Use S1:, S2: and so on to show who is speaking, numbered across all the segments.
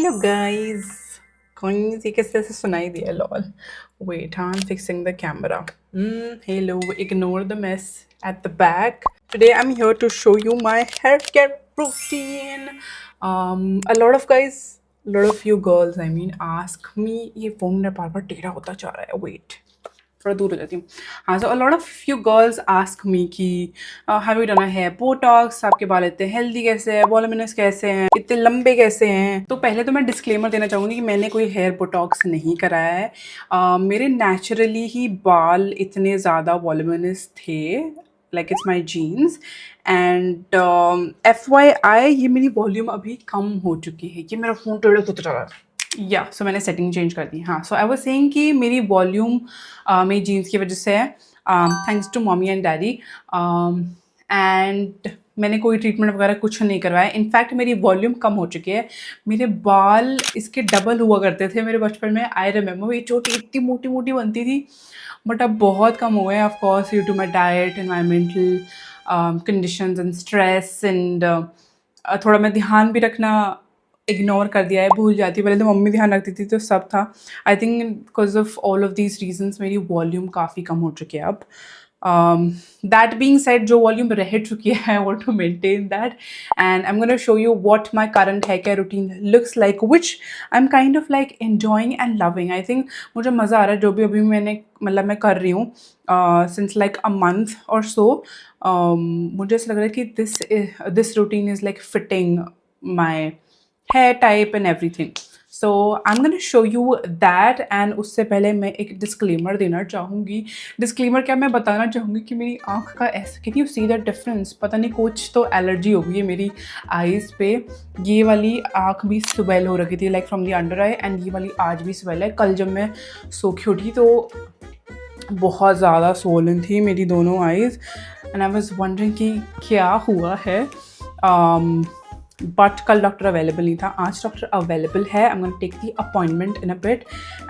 S1: Hello guys. कौन सी किस तरह से सुनाई दिया lol. Wait, I'm fixing the camera. Hello, ignore the mess at the back. Today I'm here to show you my hair care routine. A lot of you girls, I mean, ask me ये phone मेरा बार बार टेढ़ा होता जा रहा है. Wait. थोड़ा दूर हो जाती हूँ. हाँ, so a lot of you girls ask me कि have you done a hair botox? आपके बाल इतने हेल्दी कैसे हैं, वॉल्यूमिनस कैसे हैं, इतने लंबे कैसे हैं. तो पहले तो मैं डिस्क्लेमर देना चाहूँगी कि मैंने कोई हेयर बोटॉक्स नहीं कराया है. मेरे नेचुरली ही बाल इतने ज़्यादा वॉल्यूमिनस थे, like it's my genes. And FYI ये मेरी वॉल्यूम अभी कम हो चुकी है. ये मेरा फ़ोन टेढ़ा होता जा रहा है. सो मैंने सेटिंग चेंज कर दी. हाँ, सो आई वाज सेइंग कि मेरी वॉल्यूम मेरी जीन्स की वजह से है, thanks to mummy and daddy. And मैंने कोई ट्रीटमेंट वगैरह कुछ नहीं करवाया. इनफैक्ट मेरी वॉल्यूम कम हो चुकी है. मेरे बाल इसके डबल हुआ करते थे मेरे बचपन में. आई रिमेंबर ये चोटी इतनी मोटी मोटी बनती थी, बट अब बहुत कम हुए हैं. Of course due to my diet, environmental conditions and stress. And थोड़ा मैं ध्यान भी रखना इग्नोर कर दिया है, भूल जाती है. पहले तो मम्मी ध्यान रखती थी तो सब था. I think because of all of these reasons मेरी वॉल्यूम काफ़ी कम हो चुकी है अब. दैट बीइंग सेड, जो वॉल्यूम रह चुकी है I want to maintain that. And I am gonna show you what my current hair care routine looks like, which I am kind of like enjoying and loving. I think मुझे मज़ा आ रहा है जो भी अभी मैं कर रही हूँ सिंस लाइक अ मंथ और सो. मुझे ऐसा लग रहा है कि this routine is like fitting my hair type and everything. So I'm going to show you that. And उससे पहले मैं एक disclaimer देना चाहूँगी. disclaimer क्या, मैं बताना चाहूँगी कि मेरी आँख का ऐसा, can you see the difference? पता नहीं कुछ तो एलर्जी हो गई है मेरी आईज़ पे. ये वाली आँख भी स्वेल हो रखी थी like from the under I, and ये वाली आज भी स्वेल है. कल जब मैं सो के उठी तो बहुत ज़्यादा swollen थी मेरी दोनों eyes. And I was wondering कि क्या हुआ है. बट कल डॉक्टर अवेलेबल नहीं था, आज डॉक्टर अवेलेबल है. I am gonna take the appointment in a bit.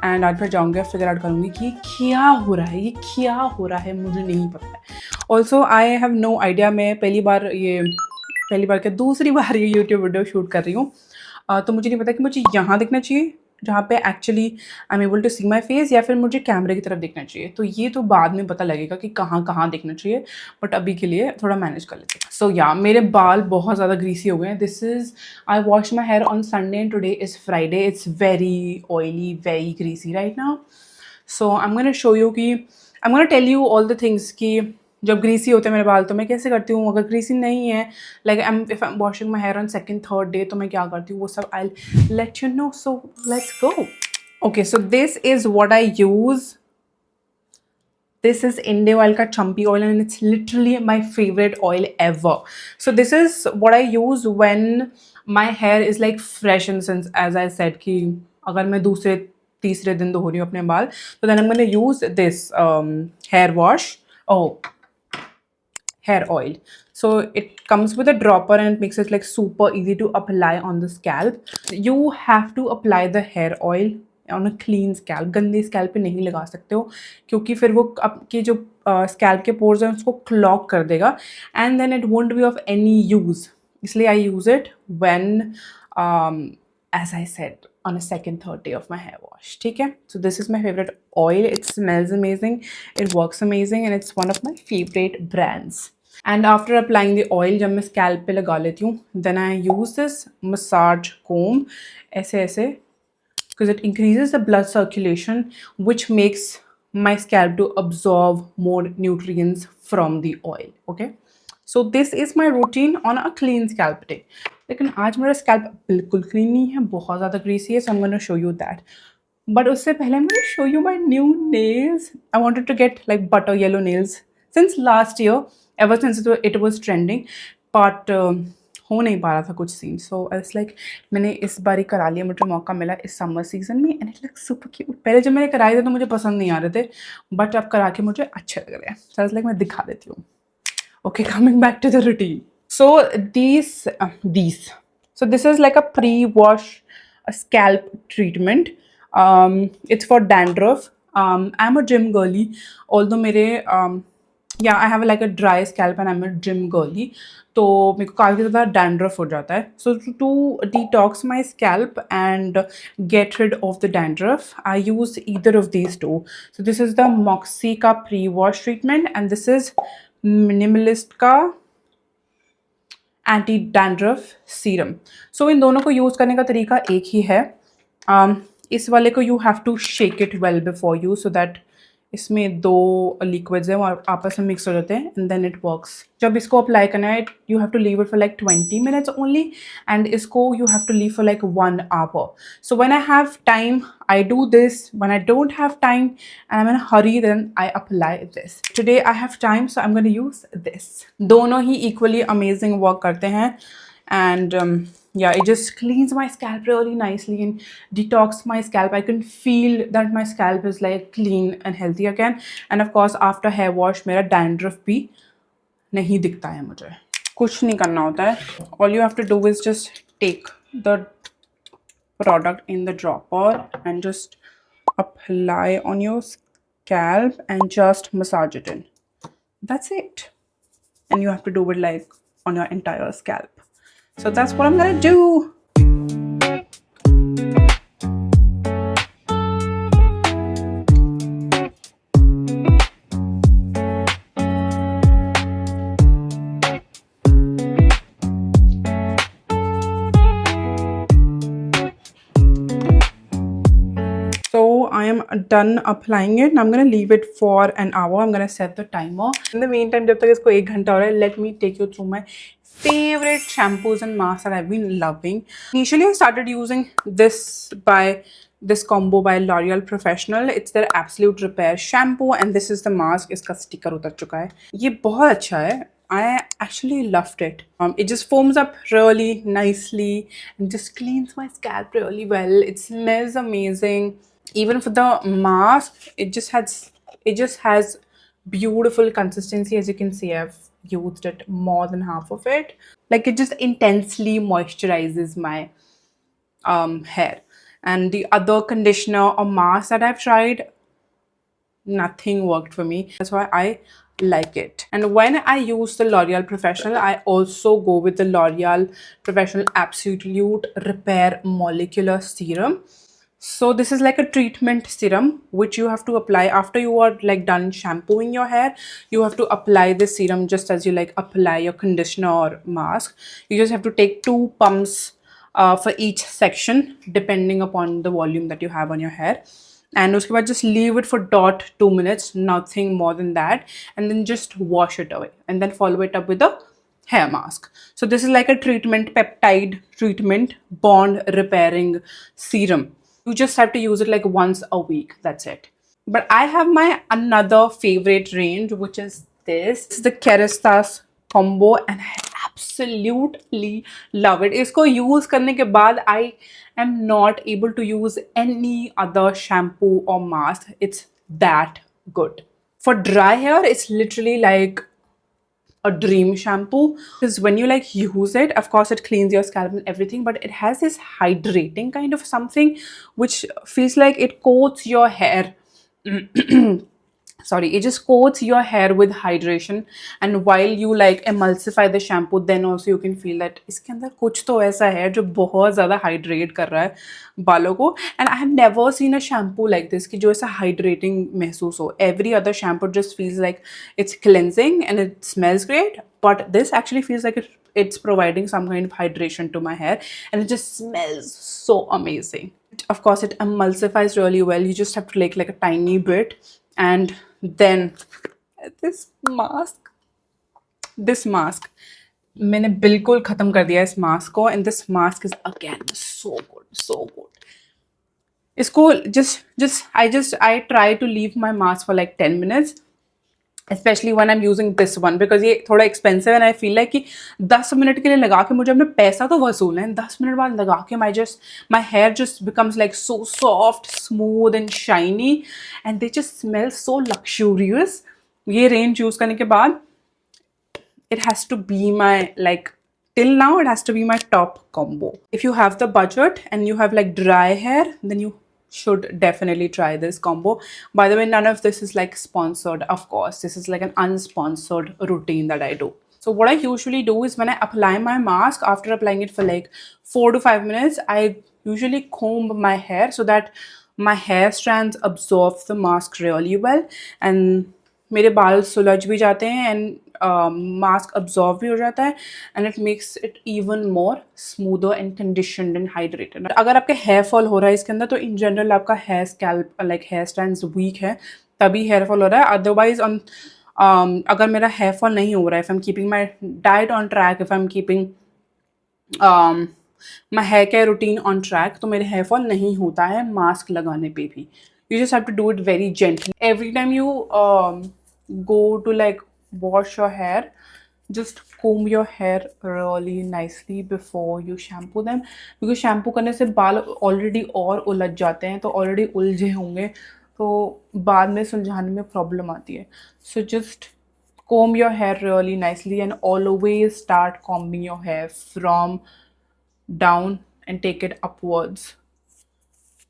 S1: And आज मैं जाऊँगी, फिगर आउट करूँगी कि क्या हो रहा है, ये क्या हो रहा है, मुझे नहीं पता है. Also I have no idea. मैं पहली बार क्या दूसरी बार ये यूट्यूब वीडियो शूट कर रही हूँ. तो मुझे नहीं पता कि मुझे यहाँ दिखना चाहिए जहाँ पे actually I am able to see my face, या फिर मुझे कैमरे की तरफ देखना चाहिए. तो ये तो बाद में पता लगेगा कि कहाँ कहाँ देखना चाहिए, बट अभी के लिए थोड़ा मैनेज कर लेते हैं. सो या मेरे बाल बहुत ज़्यादा ग्रीसी हो गए हैं. This is, I wash my hair on Sunday and today is Friday. It's very oily, very greasy right now. So I am gonna show you कि I am gonna tell you all the things कि जब greasy होते हैं मेरे बाल तो मैं कैसे करती हूँ. अगर ग्रीसी नहीं है, like if I am washing my hair on second third day, तो मैं क्या करती हूँ वो सब I let you know. So let's go. Okay, so this is what I use. This is India oil ka chumpy oil, and it's literally my favorite oil ever. So this is what I use when my hair is like fresh, in the sense as I said कि अगर मैं दूसरे तीसरे दिन धो रही हूँ अपने बाल, तो then I'm going to use this hair wash. Hair oil. So it comes with a dropper and it makes it like super easy to apply on the scalp. You have to apply the hair oil on a clean scalp. गंदे scalp पे नहीं लगा सकते हो, क्योंकि फिर वो आपके जो scalp के pores हैं उसको clog कर देगा, and then it won't be of any use. इसलिए I use it when as I said on a second third day of my hair wash. ठीक है. So this is my favorite oil. It smells amazing, it works amazing, and it's one of my favorite brands. And after applying the oil, जब मैं scalp पे लगा लेती हूँ, then I use this massage comb ऐसे ऐसे, because it increases the blood circulation, which makes my scalp to absorb more nutrients from the oil. Okay, so this is my routine on a clean scalp day. लेकिन आज मेरा scalp बिल्कुल clean नहीं है, बहुत ज़्यादा greasy है, so I'm going to show you that. But उससे पहले I'm going to show you my new nails. I wanted to get like butter yellow nails since last year, ever since it was trending, but हो नहीं पा रहा था कुछ scene. So it's like मैंने इस बार ही करा लिया, मुझे मौका मिला इस समर सीजन में, and it looks super cute. पहले जब मैंने कराए थे तो मुझे पसंद नहीं आ रहे थे, बट अब करा के मुझे अच्छे लग रहे हैं. सो इट्स लाइक मैं दिखा देती हूँ. Okay, coming back to the routine. So so this is like a pre-wash scalp treatment. It's for dandruff. I'm a gym girly, although मेरे या I have like a dry scalp and I am a gym girly, तो मेरे को काफ़ी ज़्यादा dandruff हो जाता है. So to detox my scalp and get rid of the dandruff I use either of these two. So this is the Moxie का pre wash treatment and this is Minimalist का एंटी डैंड्रफ सीरम. सो इन दोनों को use करने का तरीका एक ही है. इस वाले को you have to shake it well before you so that इसमें दो लिक्विड्स हैं वो आपस में मिक्स हो जाते हैं एंड देन इट वर्क्स. जब इसको अप्लाई करना है you have to leave it for like 20 minutes only and इसको you have to leave for like 1 hour. So when I have time I do this. When I don't have time and I'm in a hurry, then I apply this. Today I have time, so I'm going to use this. दोनों ही equally amazing work करते हैं and yeah, it just cleans my scalp really nicely and detox my scalp. I can feel that my scalp is like clean and healthy again. And of course, after hair wash, मेरा dandruff भी नहीं दिखता है मुझे. कुछ नहीं करना होता है. All you have to do is just take the product in the dropper and just apply on your scalp and just massage it in. That's it. And you have to do it like on your entire scalp. So that's what I'm gonna do. I am done applying it and I'm going to leave it for an hour. I'm going to set the timer. In the meantime, जब तक इसको 1 घंटा हो रहा है, let me take you through my favorite shampoos and masks that I've been loving. Initially, I started using this combo by L'Oreal Professional. It's their Absolute Repair shampoo and this is the mask. इसका sticker उतर चुका है. ये बहुत अच्छा है. I actually loved it. It just foams up really nicely and just cleans my scalp really well. It smells amazing. Even for the mask, it just has beautiful consistency. As you can see, I've used it more than half of it. Like it just intensely moisturizes my hair. And the other conditioner or mask that I've tried, nothing worked for me. That's why I like it. And when I use the L'Oreal Professional, I also go with the L'Oreal Professional Absolute Repair Molecular Serum. So this is like a treatment serum which you have to apply after you are like done shampooing your hair. You have to apply this serum just as you like apply your conditioner or mask. You just have to take 2 pumps for each section depending upon the volume that you have on your hair. And uske baad just leave it for 2 minutes, nothing more than that, and then just wash it away and then follow it up with a hair mask. So this is like a treatment, peptide treatment, bond repairing serum. You just have to use it like once a week. That's it. But I have my another favorite range, which is this. It's the Kerastase combo and I absolutely love it. इसको use करने के बाद I am not able to use any other shampoo or mask. It's that good. For dry hair, it's literally like a dream shampoo because when you like use it, of course it cleans your scalp and everything, but it has this hydrating kind of something which feels like it coats your hair sorry, it just coats your hair with hydration, and while you like emulsify the shampoo, then also you can feel that इसके अंदर कुछ तो ऐसा है जो बहुत ज़्यादा hydrate कर रहा है बालों को. And I have never seen a shampoo like this कि जो ऐसा hydrating महसूस हो. Every other shampoo just feels like it's cleansing and it smells great, but this actually feels like it's providing some kind of hydration to my hair and it just smells so amazing. Of course, it emulsifies really well. You just have to like a tiny bit. And then this mask मैंने बिल्कुल ख़त्म कर दिया इस mask को and this mask is again so good. इसको I try to leave my mask for like 10 minutes, especially when I'm using this one because ये थोड़ा expensive and I feel like कि 10 मिनट के लिए लगा के मुझे अपना पैसा तो वसूलना है, 10 मिनट बाद लगा के my hair just becomes like so soft, smooth and shiny and they just smell so luxurious. ये range use करने के बाद it has to be my like till now it has to be my top combo. If you have the budget and you have like dry hair, then you should definitely try this combo. By the way, none of this is like sponsored, of course. This is like an unsponsored routine that I do. So what I usually do is when I apply my mask, after applying it for like 4 to 5 minutes, I usually comb my hair so that my hair strands absorb the mask really well, and मेरे बाल सुलझ भी जाते हैं, and mask absorb भी हो जाता है, and it makes it even more smoother and conditioned and hydrated. अगर आपके हेयर फॉल हो रहा है इसके अंदर, तो इन जनरल आपका hair scalp like hair strands weak है, तभी हेयर फॉल हो रहा है. अदरवाइज ऑन अगर मेरा हेयर फॉल नहीं हो रहा है, if I am keeping my diet on track, if I am keeping my hair care routine on track, तो मेरे हेयर फॉल नहीं होता है मास्क लगाने पे भी. You just have to do it very gently. Every time you go to like wash your hair, just comb your hair really nicely before you shampoo them, because shampoo करने से बाल already और उलझ जाते हैं, तो already उलझे होंगे, तो बाद में सुलझाने में प्रॉब्लम आती है. So just comb your hair really nicely, and always start combing your hair from down and take it upwards.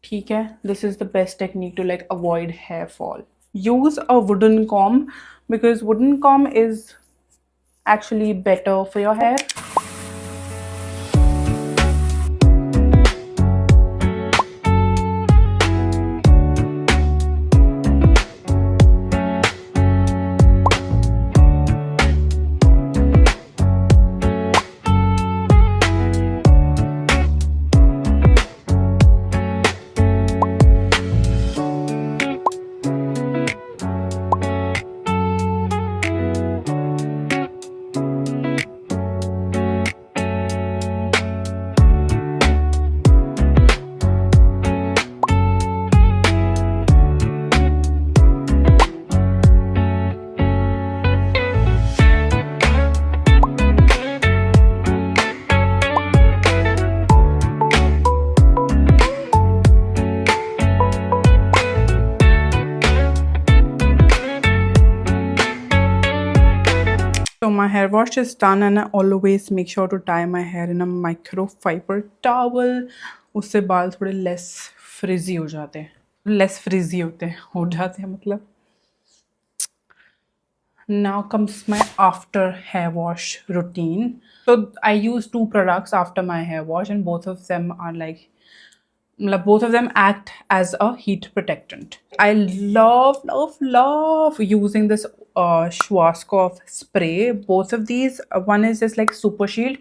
S1: ठीक है, this is the best technique to like avoid hair fall. Use a wooden comb, because wooden comb is actually better for your hair. So my hair wash is done, and I always make sure to tie my hair in a microfiber towel. उससे बाल थोड़े less frizzy हो जाते हैं, less frizzy हो जाते हैं मतलब. Now comes my after hair wash routine. So I use 2 products after my hair wash, and both of them are like, both of them act as a heat protectant. I love using this Schwarzkopf spray. Both of these, one is just like Super Shield,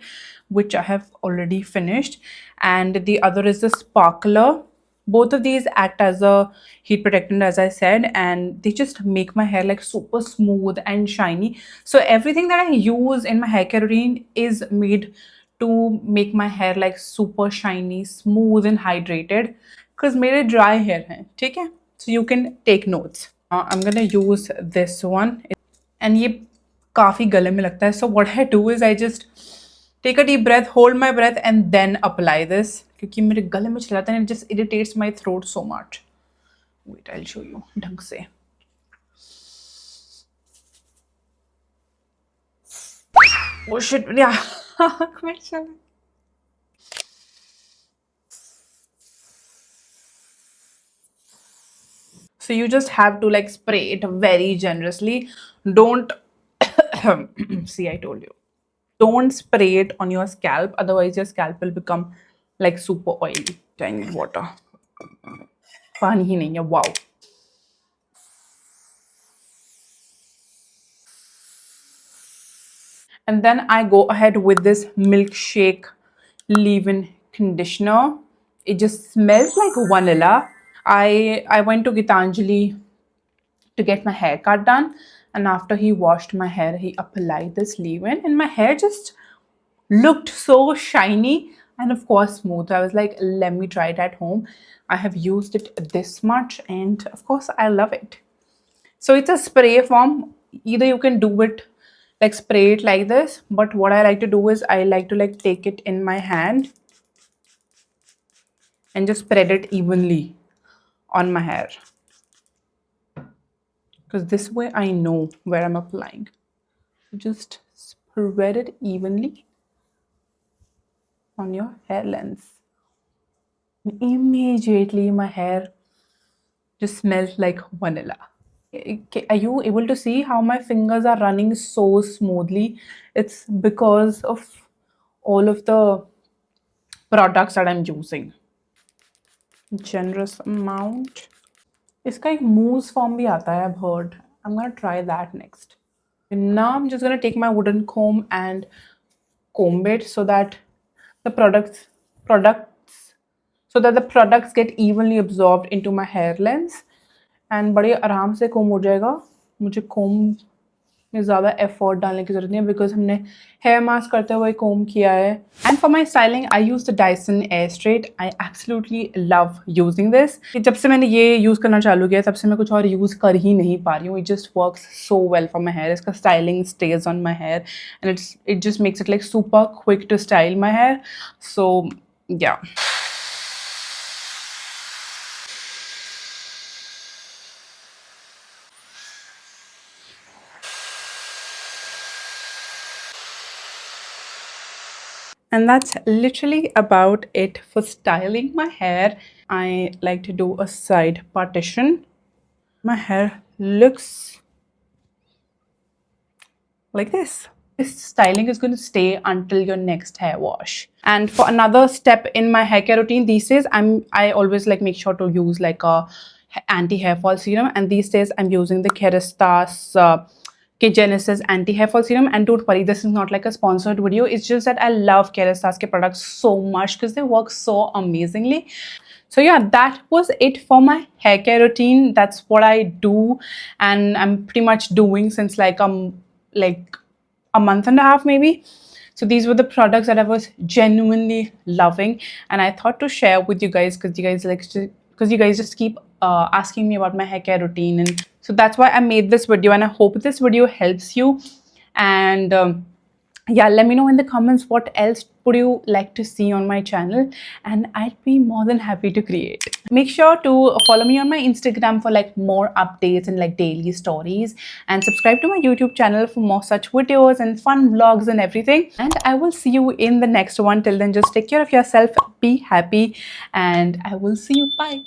S1: which I have already finished, and the other is the Sparkler. Both of these act as a heat protectant, as I said, and they just make my hair like super smooth and shiny. So everything that I use in my hair care routine is made to make my hair like super shiny, smooth and hydrated, because मेरे dry hair है, ठीक है? So you can take notes. I'm gonna use this one, and ये काफ़ी गले में लगता है. So what I do is I just take a deep breath, hold my breath, and then apply this, क्योंकि मेरे गले में चला जाता है, and it just irritates my throat so much. Wait, I'll show you ढंग से. Oh shit, yeah. So you just have to like spray it very generously. Don't see, I told you. Don't spray it on your scalp, otherwise your scalp will become like super oily. I need water. पानी ही नहीं है, wow. And then I go ahead with this Milkshake leave-in conditioner. It just smells like vanilla. I went to Gitanjali to get my haircut done, and after he washed my hair, he applied this leave-in, and my hair just looked so shiny and of course smooth. I was like, let me try it at home. I have used it this much, and of course I love it. So it's a spray form. Either you can do it like spray it like this, but what I like to do is I like to like take it in my hand and just spread it evenly on my hair, because this way I know where I'm applying. Just spread it evenly on your hair length. Immediately my hair just smells like vanilla. Are you able to see how my fingers are running so smoothly? It's because of all of the products that I'm using. Generous amount. इसका एक mousse form भी आता है, I've heard. I'm gonna try that next. Now I'm just gonna take my wooden comb and comb it so that the products the products get evenly absorbed into my hair length and बड़े आराम से comb हो जाएगा. मुझे comb में ज़्यादा effort डालने की ज़रूरत नहीं है बिकॉज हमने हेयर मास्क करते हुए कोम किया है. And for my styling I use the Dyson air straight. I absolutely love using this. जब से मैंने ये यूज़ करना चालू किया तब से मैं कुछ और यूज़ कर ही नहीं पा रही हूँ. It just works so well for my hair. इसका styling stays on my hair and it just makes it like super quick to style my hair. So yeah. And that's literally about it for styling my hair. I like to do a side partition. My hair looks like this. This styling is going to stay until your next hair wash. And for another step in my hair care routine these days, I always like make sure to use like a anti-hair fall serum, and these days I'm using the Kerastase Genesis anti-hair fall serum. And don't worry, this is not like a sponsored video. It's just that I love Kerastase products so much because they work so amazingly. So yeah, that was it for my hair care routine. That's what I do, and I'm pretty much doing since like a month and a half maybe. So these were the products that I was genuinely loving, and I thought to share with you guys because you guys just keep asking me about my hair care routine, and so that's why I made this video. And I hope this video helps you. And yeah, let me know in the comments what else would you like to see on my channel, and I'd be more than happy to create. Make sure to follow me on my Instagram for like more updates and like daily stories, and subscribe to my YouTube channel for more such videos and fun vlogs and everything. And I will see you in the next one. Till then, just take care of yourself, be happy, and I will see you. Bye.